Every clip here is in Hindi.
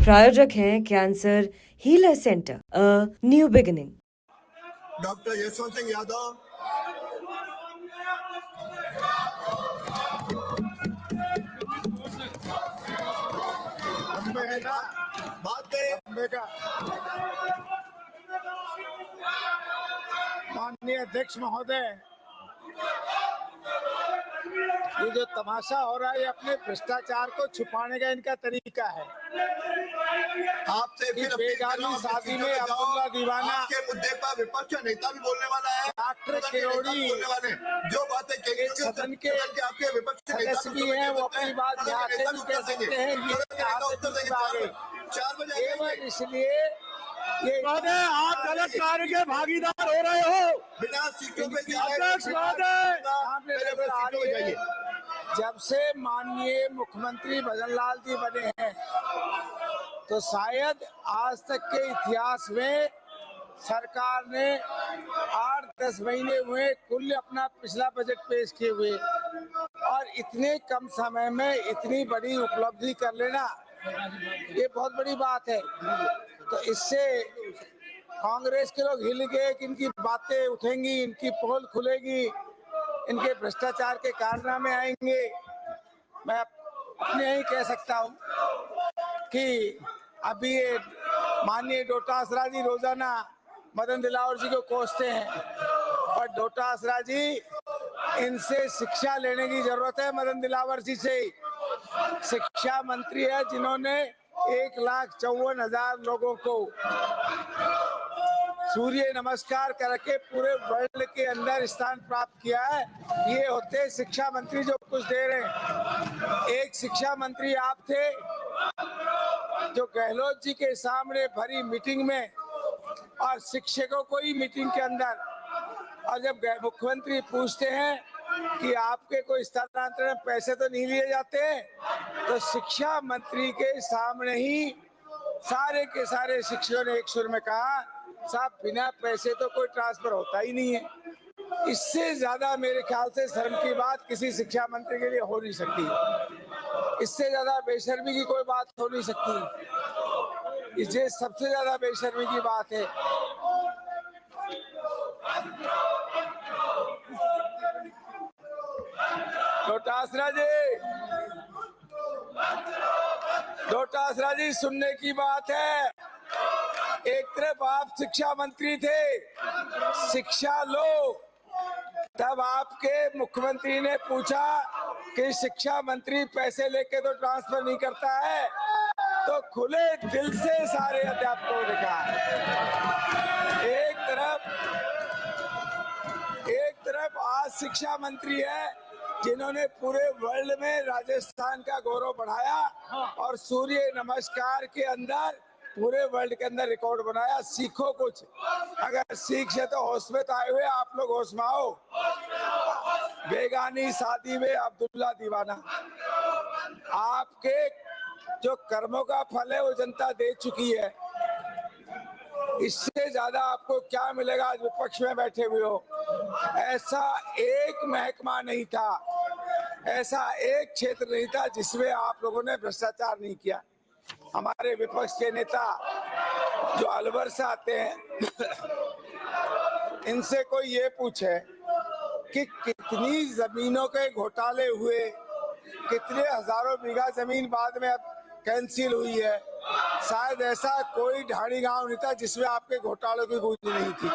प्रायोजक हैं cancer healer centre, a new beginning. Doctor Yashwant Singh Yadav, माननीय अध्यक्ष महोदय, ये जो तमाशा हो रहा है ये अपने भ्रष्टाचार को छुपाने का इनका तरीका है। आपसे फिर बेगानी शादी में अब्दुल्ला दीवाना के मुद्दे पर विपक्ष का नेता भी बोलने वाला है, डॉक्टर किरोड़ी बोलने वाले जो बातें सदन के आपके विपक्ष के नेता सदस्य भी हैं, वो अपनी बात यहाँ से भी कह सकते हैं। ये 4 बजे इसलिए ये आप गलत कार्य के भागीदार हो रहे हो। बिना सीटों पे जाइए। जब से माननीय मुख्यमंत्री भजन लाल जी बने हैं तो शायद आज तक के इतिहास में सरकार ने 8-10 महीने हुए कुल अपना पिछला बजट पेश किए हुए, और इतने कम समय में इतनी बड़ी उपलब्धि कर लेना ये बहुत बड़ी बात है। तो इससे कांग्रेस के लोग हिल गए कि इनकी बातें उठेंगी, इनकी पोल खुलेगी, इनके भ्रष्टाचार के कारनामे आएंगे। मैं अपने यही कह सकता हूँ कि अभी ये माननीय डोटासरा जी रोजाना मदन दिलावर जी को कोसते हैं, और डोटासरा जी इनसे शिक्षा लेने की जरूरत है। मदन दिलावर जी से शिक्षा मंत्री है जिन्होंने 1,54,000 लोगों को सूर्य नमस्कार करके पूरे वर्ल्ड के अंदर स्थान प्राप्त किया है। ये होते शिक्षा मंत्री जो कुछ दे रहे हैं। एक शिक्षा मंत्री आप थे जो गहलोत जी के सामने भरी मीटिंग में और शिक्षकों को ही मीटिंग के अंदर, और जब मुख्यमंत्री पूछते हैं कि आपके कोई स्थानांतरण में पैसे तो नहीं लिए जाते, तो शिक्षा मंत्री के सामने ही सारे के सारे शिक्षकों ने एक सुर में कहा, साहब बिना पैसे तो कोई ट्रांसफर होता ही नहीं है। इससे ज्यादा मेरे ख्याल से शर्म की बात किसी शिक्षा मंत्री के लिए हो नहीं सकती। इससे ज्यादा बेशर्मी की कोई बात हो नहीं सकती। ये सबसे ज्यादा बेशर्मी की बात है। डोटासरा जी सुनने की बात है। एक तरफ आप शिक्षा मंत्री थे, शिक्षा लो, तब आपके मुख्यमंत्री ने पूछा कि शिक्षा मंत्री पैसे लेके तो ट्रांसफर नहीं करता है, तो खुले दिल से सारे अध्यापकों ने कहा। एक तरफ आज शिक्षा मंत्री है जिन्होंने पूरे वर्ल्ड में राजस्थान का गौरव बढ़ाया और सूर्य नमस्कार के अंदर पूरे वर्ल्ड के अंदर रिकॉर्ड बनाया। सीखो कुछ, अगर सीख से तो होश में आए हुए आप लोग होश में आओ। बेगानी शादी में अब्दुल्ला दीवाना, आपके जो कर्मों का फल है वो जनता दे चुकी है। इससे ज्यादा आपको क्या मिलेगा? आज विपक्ष में बैठे हुए हो। ऐसा एक महकमा नहीं था, ऐसा एक क्षेत्र नहीं था जिसमें आप लोगों ने भ्रष्टाचार नहीं किया। हमारे विपक्ष के नेता जो अलवर से आते हैं इनसे कोई ये पूछे कि कितनी जमीनों के घोटाले हुए, कितने हजारों बीघा जमीन बाद में अब कैंसिल हुई है, शायद ऐसा कोई ढाणी गांव नहीं था जिसमें आपके घोटालों की गूंज नहीं थी।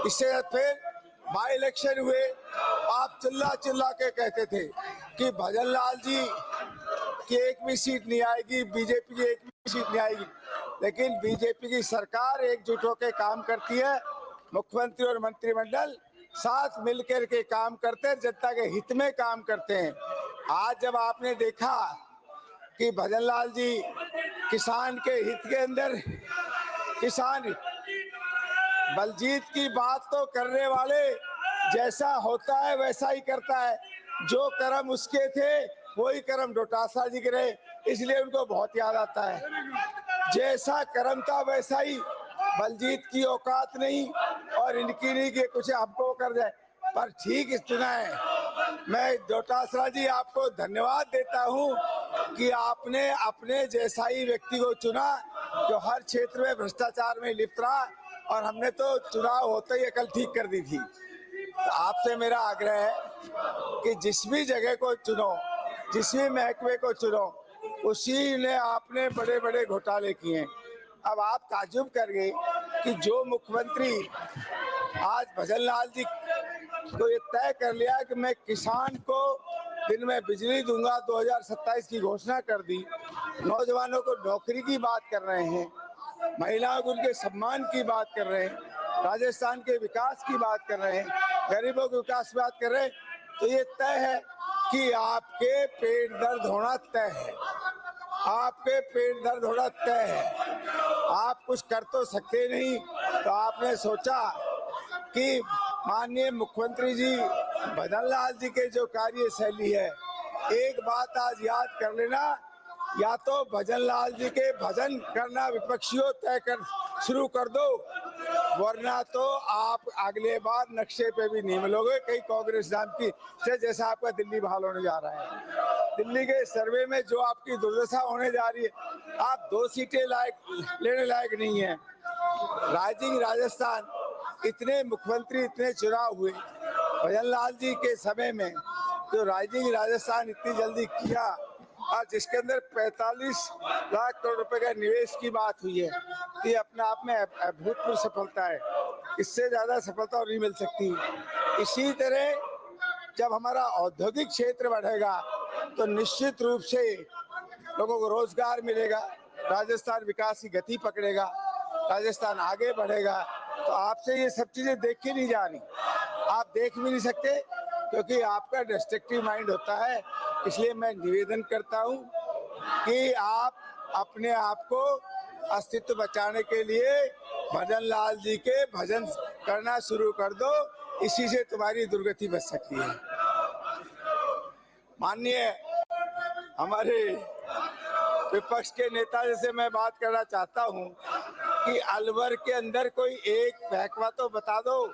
इससे फिर बाई इलेक्शन हुए, आप चिल्ला चिल्ला के कहते थे कि भजन लाल जी की एक भी सीट नहीं आएगी, बीजेपी की एक भी सीट नहीं आएगी। लेकिन बीजेपी की सरकार एकजुट होकर काम करती है, मुख्यमंत्री और मंत्रिमंडल साथ मिलकर के काम करते हैं, जनता के हित में काम करते हैं। आज जब आपने देखा कि भजन लाल जी किसान के हित के अंदर, किसान बलजीत की बात तो करने वाले जैसा होता है वैसा ही करता है, जो कर्म उसके थे वही कर्म डोटासरा जी के रहे, इसलिए उनको बहुत याद आता है। जैसा कर्म था वैसा ही, बलजीत की औकात नहीं और इनकी नहीं कि कुछ हमको कर जाए, पर ठीक इतना है। मैं डोटासरा जी आपको धन्यवाद देता हूं कि आपने अपने जैसा ही व्यक्ति को चुना जो हर क्षेत्र में भ्रष्टाचार में लिप्त रहा, और हमने तो चुनाव होते ही अकल ठीक कर दी थी। तो आपसे मेरा आग्रह है कि जिस भी जगह को चुनो, जिस भी महकमे को चुनो, उसी ने आपने बड़े बड़े घोटाले किए। अब आप ताज्जुब कर गए कि जो मुख्यमंत्री आज भजन लाल जी को ये तय कर लिया कि मैं किसान को दिन में बिजली दूंगा, 2027 की घोषणा कर दी, नौजवानों को नौकरी की बात कर रहे हैं, महिलाओं को उनके सम्मान की बात कर रहे हैं, राजस्थान के विकास की बात कर रहे हैं, गरीबों के विकास की बात कर रहे हैं, तो ये तय है कि आपके पेट दर्द होना तय है। आपके पेट दर्द होना तय है। आप कुछ कर तो सकते नहीं, तो आपने सोचा कि माननीय मुख्यमंत्री जी भजन लाल जी के जो कार्यशैली है, एक बात आज याद कर लेना, या तो भजन लाल जी के भजन करना विपक्षियों तय कर शुरू कर दो, वरना तो आप अगले बार नक्शे पे भी नहीं मिलोगे कहीं कांग्रेस नाम की से, जैसा आपका दिल्ली बहाल होने जा रहा है। दिल्ली के सर्वे में जो आपकी दुर्दशा होने जा रही है, आप 2 सीटें लेने लायक नहीं है। राइजिंग राजस्थान, इतने मुख्यमंत्री, इतने चुनाव हुए भजन लाल जी के समय में, जो राइजिंग राजस्थान इतनी जल्दी किया और जिसके अंदर 45 लाख करोड़ रुपए का निवेश की बात हुई है, ये अपने आप में अभूतपूर्व सफलता है। इससे ज्यादा सफलता और नहीं मिल सकती। इसी तरह जब हमारा औद्योगिक क्षेत्र बढ़ेगा तो निश्चित रूप से लोगों को रोजगार मिलेगा, राजस्थान विकास की गति पकड़ेगा, राजस्थान आगे बढ़ेगा। तो आपसे ये सब चीजें देखी नहीं जा रही, आप देख भी नहीं सकते क्योंकि आपका डिस्ट्रक्टिव माइंड होता है। इसलिए मैं निवेदन करता हूं कि आप अपने आप को अस्तित्व बचाने के लिए भजन लाल जी के भजन करना शुरू कर दो, इसी से तुम्हारी दुर्गति बच सकती है। माननीय हमारे विपक्ष के नेता जैसे मैं बात करना चाहता हूं कि अलवर के अंदर कोई एक महकमा तो बता दो,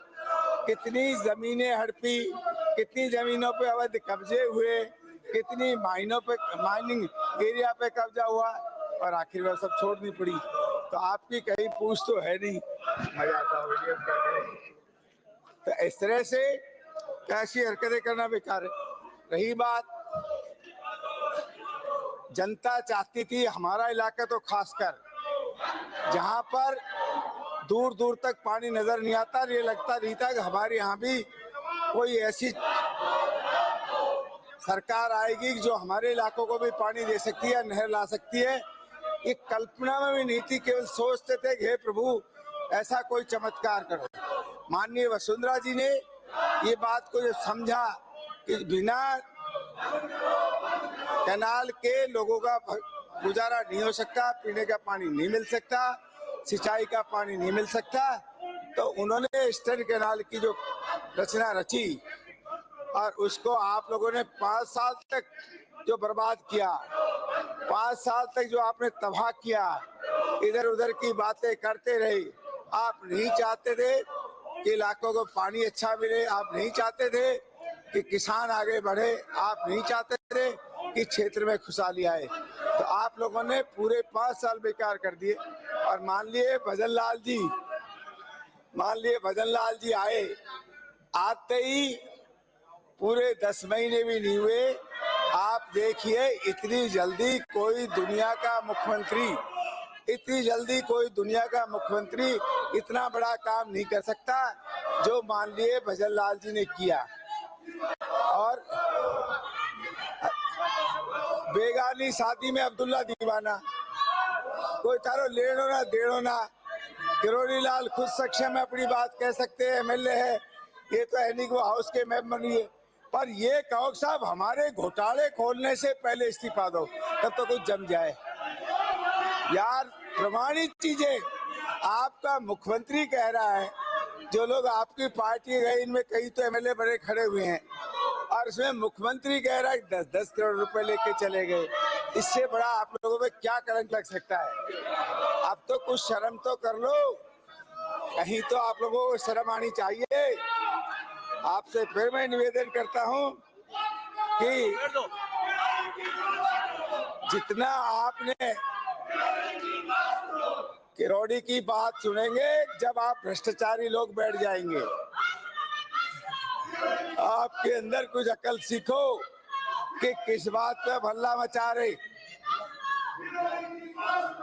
कितनी जमीनें हड़पी, कितनी जमीनों पे अवैध कब्जे हुए, कितनी माइनिंग एरिया पे कब्जा हुआ, और आखिर में सब छोड़नी पड़ी। तो आपकी कहीं पूछ तो है नहीं। मजा आता है। तो इस तरह से कैसी हरकतें करना बेकार है। रही बात, जनता चाहती थी, हमारा इलाका तो खासकर जहां पर दूर दूर तक पानी नजर नहीं आता, ये लगता नहीं था कि हमारे यहाँ भी कोई ऐसी सरकार आएगी जो हमारे इलाकों को भी पानी दे सकती है, नहर ला सकती है। ये कल्पना में भी नहीं थी, केवल सोचते थे कि हे प्रभु ऐसा कोई चमत्कार करो। माननीय वसुंधरा जी ने ये बात को जब समझा कि बिना कैनाल के लोगों का गुजारा नहीं हो सकता, पीने का पानी नहीं मिल सकता, सिंचाई का पानी नहीं मिल सकता, तो उन्होंने ईस्टर्न कैनाल की जो रचना रची और उसको आप लोगों ने 5 साल तक जो बर्बाद किया, 5 साल तक जो आपने तबाह किया, इधर उधर की बातें करते रहे। आप नहीं चाहते थे कि इलाकों को पानी अच्छा मिले, आप नहीं चाहते थे कि किसान आगे बढ़े, आप नहीं चाहते थे कि क्षेत्र में खुशहाली आए। तो आप लोगों ने पूरे 5 साल बेकार कर दिए। और मान लिए भजन लाल जी आए, आते ही पूरे 10 महीने भी नहीं हुए, आप देखिए इतनी जल्दी कोई दुनिया का मुख्यमंत्री इतना बड़ा काम नहीं कर सकता जो माननीय भजन लाल जी ने किया। और बेगानी शादी में अब्दुल्ला दीवाना, कोई तारो लेनो ना देनो ना। किरोड़ी लाल खुद सक्षम है, अपनी बात कह सकते हैं, एमएलए है, ये तो है नहीं कि वो हाउस के मेंबर नहीं है। पर ये कहो साहब हमारे घोटाले खोलने से पहले इस्तीफा दो, तब तो कुछ जम जाए यार। प्रमाणित चीजें आपका मुख्यमंत्री कह रहा है, जो लोग आपकी पार्टी गए इनमें कई तो एमएलए बड़े खड़े हुए हैं, और इसमें मुख्यमंत्री कह रहा है 10-10 करोड़ रुपए लेके चले गए। इससे बड़ा आप लोगों में क्या कलंक लग सकता है? अब तो कुछ शर्म तो कर लो, कहीं तो आप लोगों को शर्म आनी चाहिए। आपसे फिर मैं निवेदन करता हूं कि जितना आपने किरोड़ी की बात सुनेंगे, जब आप भ्रष्टाचारी लोग बैठ जाएंगे, आपके अंदर कुछ अकल सीखो कि किस बात पे हल्ला मचा रहे,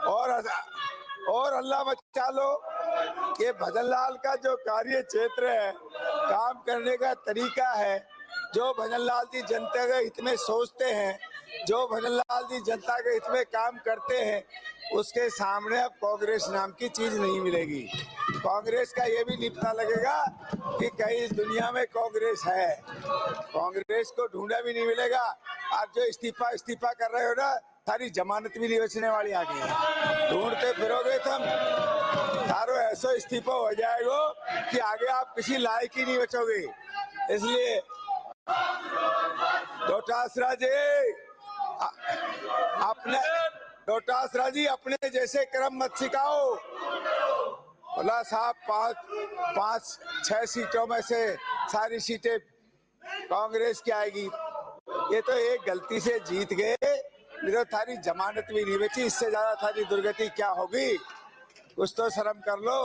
और हल्ला मचा लो कि भजनलाल का जो कार्य क्षेत्र है, काम करने का तरीका है, जो भजनलाल जी जनता के हित में सोचते हैं, जो भजनलाल जी जनता के हित में काम करते हैं, उसके सामने अब कांग्रेस नाम की चीज नहीं मिलेगी। कांग्रेस का ये भी लिपटा लगेगा कि कहीं इस दुनिया में कांग्रेस है। कांग्रेस को ढूंढा भी नहीं मिलेगा। आप जो इस्तीफा कर रहे हो ना, सारी जमानत भी नहीं बचने वाली आगे। ढूंढते फिरोगे तुम, सारो ऐसा इस्तीफा हो जाएगा कि आगे आप किसी लायक ही नहीं बचोगे। इसलिए डोटासरा जी अपने जैसे कर्म मत सिखाओ। बोला साहब 5-6 सीटों में से सारी सीटें कांग्रेस की आएगी। ये तो एक गलती से जीत गए, नहीं तो थारी जमानत भी नहीं बची। इससे ज्यादा थारी दुर्गति क्या होगी? कुछ तो शर्म कर लो।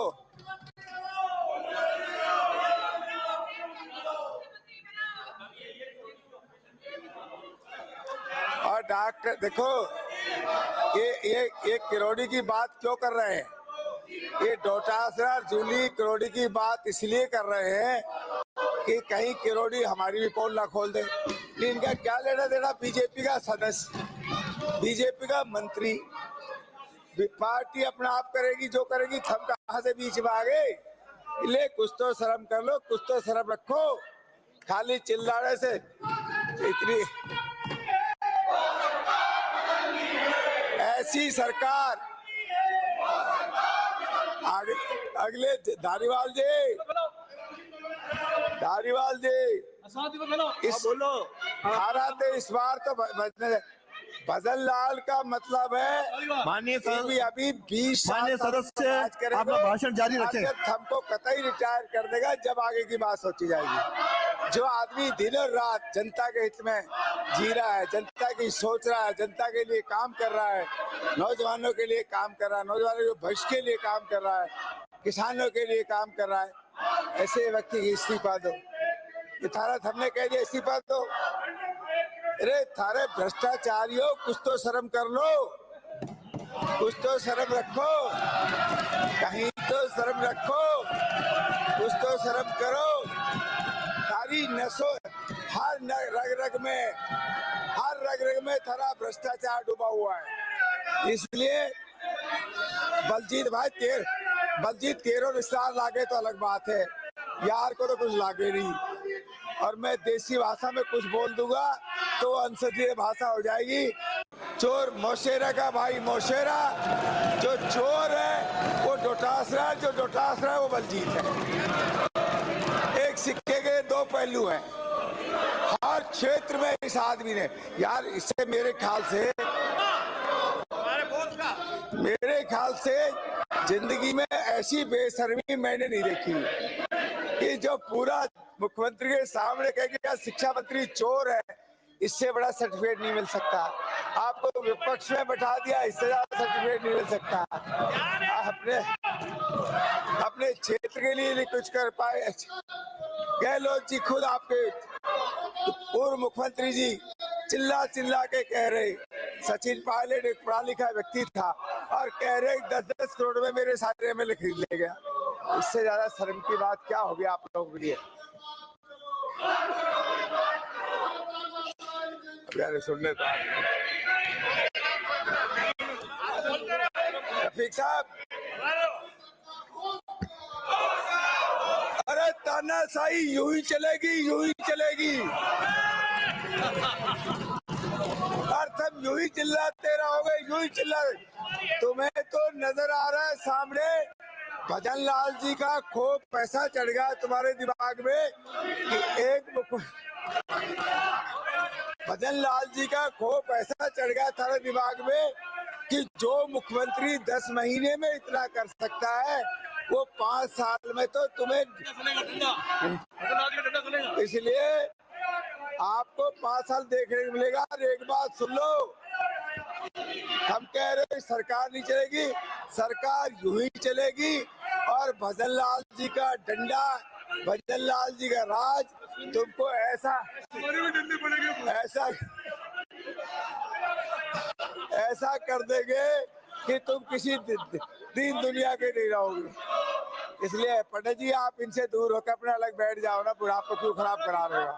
और डॉक्टर देखो, ये किरोड़ी की बात क्यों कर रहे हैं? ये डोटासरा जूली किरोड़ी की बात इसलिए कर रहे हैं कि कहीं किरोड़ी हमारी भी पोल ना खोल दे। इनका क्या लेना देना? बीजेपी का सदस्य, बीजेपी का मंत्री, पार्टी अपना आप करेगी जो करेगी, हम कहां से बीच में आ गए? इसलिए कुछ तो शर्म कर लो, कुछ तो शर्म रखो। खाली चिल्लाने से इतनी ऐसी सरकार अगले धारीवाल जी इस बोलो हारा थे इस बार तो भजनलाल का मतलब है माननीय अभी 20 माननीय सदस्य अपना भाषण जारी रखें। हमको कतई रिटायर कर देगा जब आगे की बात सोची जाएगी। जो आदमी दिन और रात जनता के हित में जी रहा है, जनता की सोच रहा है, जनता के लिए काम कर रहा है, नौजवानों के लिए काम कर रहा है, नौजवानों के भविष्य के लिए काम कर रहा है, किसानों के लिए काम कर रहा है, ऐसे व्यक्ति की इस्तीफा दो। ये थारा हमने कह दिया इस्तीफा दो। अरे थारे भ्रष्टाचारियों, कुछ तो शर्म कर लो, कुछ तो शर्म रखो, कहीं तो शर्म रखो, कुछ तो शर्म करो। सारी नसों, हर रग रग में थारा भ्रष्टाचार डूबा हुआ है। इसलिए बलजीत तेरो विस्तार लागे तो अलग बात है, यार को तो कुछ लागे नहीं। और मैं देसी भाषा में कुछ बोल दूंगा तो अंसदीय भाषा हो जाएगी। चोर मौशेरा का भाई मौशेरा, जो चोर है वो डोटासरा, जो डोटासरा है वो बलजीत है। एक सिक्के के दो पहलू हैं। हर क्षेत्र में इस आदमी ने, यार इससे मेरे ख्याल से जिंदगी में ऐसी बेशर्मी मैंने नहीं देखी कि जो पूरा मुख्यमंत्री के सामने कह के शिक्षा मंत्री चोर है। इससे बड़ा सर्टिफिकेट नहीं मिल सकता। आपको विपक्ष में बैठा दिया, इससे ज्यादा सर्टिफिकेट नहीं मिल सकता। अपने क्षेत्र के लिए नहीं कुछ कर पाए। गहलोत जी खुद आपके पूर्व मुख्यमंत्री जी चिल्ला के कह रहे, सचिन पायलट एक पढ़ा लिखा व्यक्ति था और कह रहे 10-10 करोड़ में मेरे सारे एमएलए खरीद ले गया। इससे ज्यादा शर्म की बात क्या होगी आप लोगों के लिए? यार सुनने तो रफीक साहब, अरे तानाशाही यूं ही चलेगी। तुम यूं ही चिल्लाते रहोगे, यूं ही तुम्हें तो नजर आ रहा है सामने भजनलाल जी का खूब पैसा चढ़ गया तुम्हारे दिमाग में कि भजनलाल जी का खूब पैसा चढ़ गया तुम्हारे दिमाग में कि जो मुख्यमंत्री 10 महीने में इतना कर सकता है वो 5 साल में तो तुम्हें, इसलिए आपको 5 साल देखने को मिलेगा। और एक बात सुन लो, हम कह रहे हैं सरकार नहीं चलेगी, सरकार यूं ही चलेगी और भजन लाल जी का डंडा, भजन लाल जी का राज तुमको ऐसा ऐसा कर देंगे कि तुम किसी दीन दुनिया के नहीं रहोगे। इसलिए पंडित जी आप इनसे दूर होकर अपने अलग बैठ जाओ ना, बुढ़ापा क्यों खराब करा रहे हो।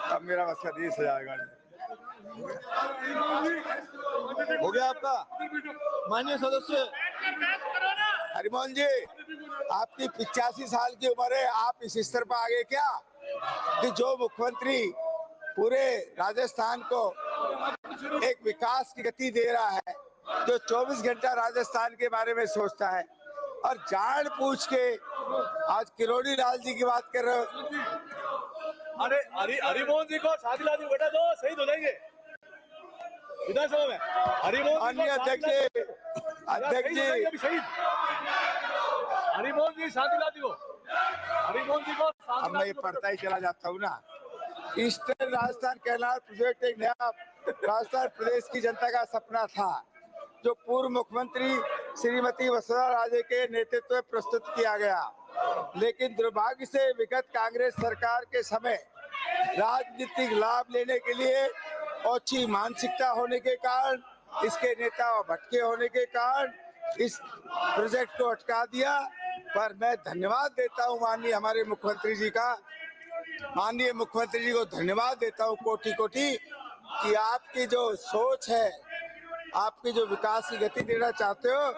अब मेरा बस का 20 जाएगा। हो गया आपका माननीय सदस्य। हरिमोहन जी आपकी 85 साल की उम्र है, आप इस स्तर पर आ गए क्या कि जो मुख्यमंत्री पूरे राजस्थान को एक विकास की गति दे रहा है, जो 24 घंटा राजस्थान के बारे में सोचता है और जान पूछ के आज किरोड़ी लाल जी की बात कर रहे हो। अरे हरिमोहन जी को शादी ला दी बेटा, दो शहीद हो जाएंगे विधानसभा में। हरिमोहन अन्य अध्यक्ष जी शहीद हरिमोहन जी शादी ला दी को, हरिमोहन जी को अब मैं ये पढ़ता ही चला जाता हूँ ना। ईस्टर्न राजस्थान कैनाल प्रोजेक्ट एक नया राजस्थान प्रदेश की जनता का सपना था, जो पूर्व मुख्यमंत्री श्रीमती वसुंधरा राजे के नेतृत्व में प्रस्तुत किया गया। लेकिन दुर्भाग्य से विगत कांग्रेस सरकार के समय राजनीतिक लाभ लेने के लिए ओछी मानसिकता होने के कारण, इसके नेता भटके होने के कारण इस प्रोजेक्ट को अटका दिया। पर मैं धन्यवाद देता हूं माननीय हमारे मुख्यमंत्री जी का, माननीय मुख्यमंत्री जी को धन्यवाद देता हूं कोटि कोटि कि आपकी जो सोच है, आपकी जो विकास की गति देना चाहते हो,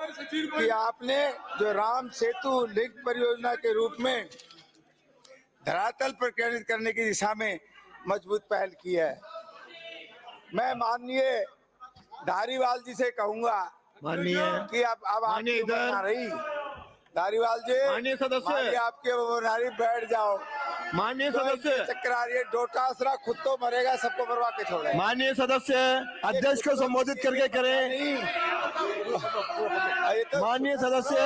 कि आपने जो राम सेतु लिंक परियोजना के रूप में धरातल पर केंद्रित करने की दिशा में मजबूत पहल की है। मैं माननीय धारीवाल जी से कहूंगा कि अब आपकी उम्र ना रही। धारीवाल जी माननीय सदस्य, आपके नारी बैठ जाओ। माननीय सदस्य, चक्कर आ रही है, डोटासरा खुद तो मरेगा, सबको मरवा के छोड़ेगा। माननीय सदस्य अध्यक्ष को संबोधित करके करें। माननीय सदस्य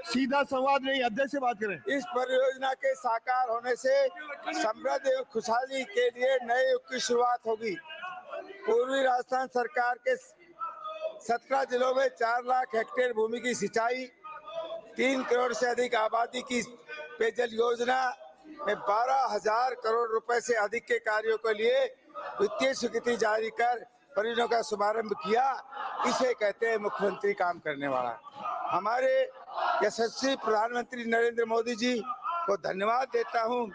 सीधा संवाद नहीं, अध्यक्ष से बात करें। इस परियोजना के साकार होने से समृद्ध एवं खुशहाली के लिए नए युग की शुरुआत होगी। पूर्वी राजस्थान सरकार के 17 जिलों में 4 लाख हेक्टेयर भूमि की सिंचाई, 3 करोड़ से अधिक आबादी की पेयजल योजना में 12,000 करोड़ रुपए से अधिक के कार्यों के लिए वित्तीय स्वीकृति जारी कर परियोजना का शुभारंभ किया। इसे कहते हैं मुख्यमंत्री काम करने वाला। हमारे यशस्वी प्रधानमंत्री नरेंद्र मोदी जी को धन्यवाद देता हूं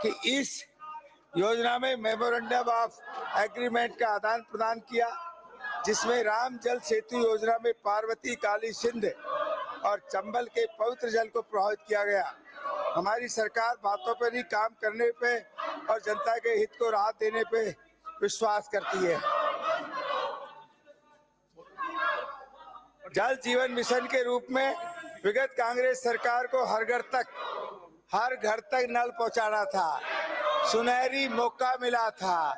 कि इस योजना में मेमोरेंडम ऑफ एग्रीमेंट का आदान प्रदान किया, जिसमें राम जल सेतु योजना में पार्वती, काली सिंध और चंबल के पवित्र जल को प्रभावित किया गया। हमारी सरकार बातों पर ही काम करने पे और जनता के हित को राहत देने पे विश्वास करती है। जल जीवन मिशन के रूप में विगत कांग्रेस सरकार को हर घर तक नल पहुंचाना था, सुनहरी मौका मिला था,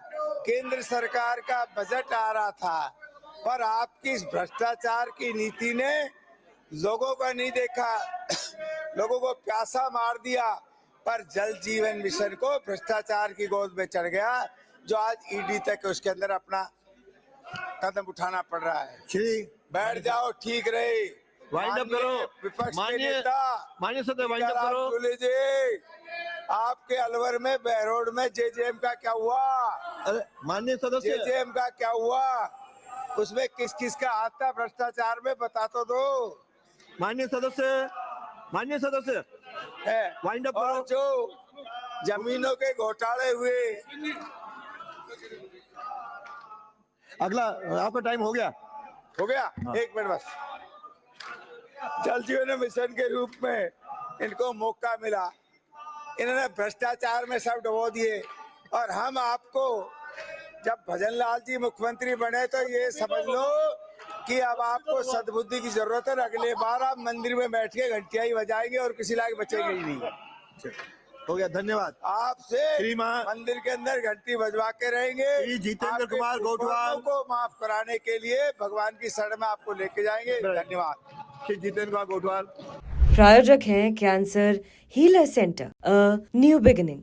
केंद्र सरकार का बजट आ रहा था, पर आपकी इस भ्रष्टाचार की नीति ने लोगों का नहीं देखा, लोगों को प्यासा मार दिया। पर जल जीवन मिशन को भ्रष्टाचार की गोद में चढ़ गया, जो आज ईडी तक उसके अंदर अपना कदम उठाना पड़ रहा है। ठीक, बैठ जाओ, ठीक रहे। वाइंड अप करो। विपक्ष के माननीय नेता सदस्य वाइंड अप करो। जी, आपके अलवर में बहरोड में जेजेएम का क्या हुआ? अरे माननीय सदस्य, जेजेएम का क्या हुआ? उसमें किस किस का हाथ था भ्रष्टाचार में, बता तो दो। माननीय सदस्य है वाइंड अप और करो। जो जमीनों के घोटाले हुए, अगला आपका टाइम हो गया। हो गया। एक मिनट बस। जल जीवन मिशन के रूप में इनको मौका मिला, इन्होंने भ्रष्टाचार में सब डुबो दिए। और हम आपको जब भजन लाल जी मुख्यमंत्री बने तो ये समझ लो कि अब आपको सद्बुद्धि की जरूरत है। अगले बार आप मंदिर में बैठ के घंटियां ही बजाएंगे और किसी लायक बचेंगे ही नहीं। हो गया, धन्यवाद। आपसे श्रीमान मंदिर के अंदर घंटी बजवा के रहेंगे। श्री जितेंद्र आपके कुमार गोठवाल को माफ कराने के लिए भगवान की शरण में आपको लेके जाएंगे। धन्यवाद। श्री जितेंद्र कुमार गोठवाल। प्रायोजक हैं cancer healer centre, a new beginning.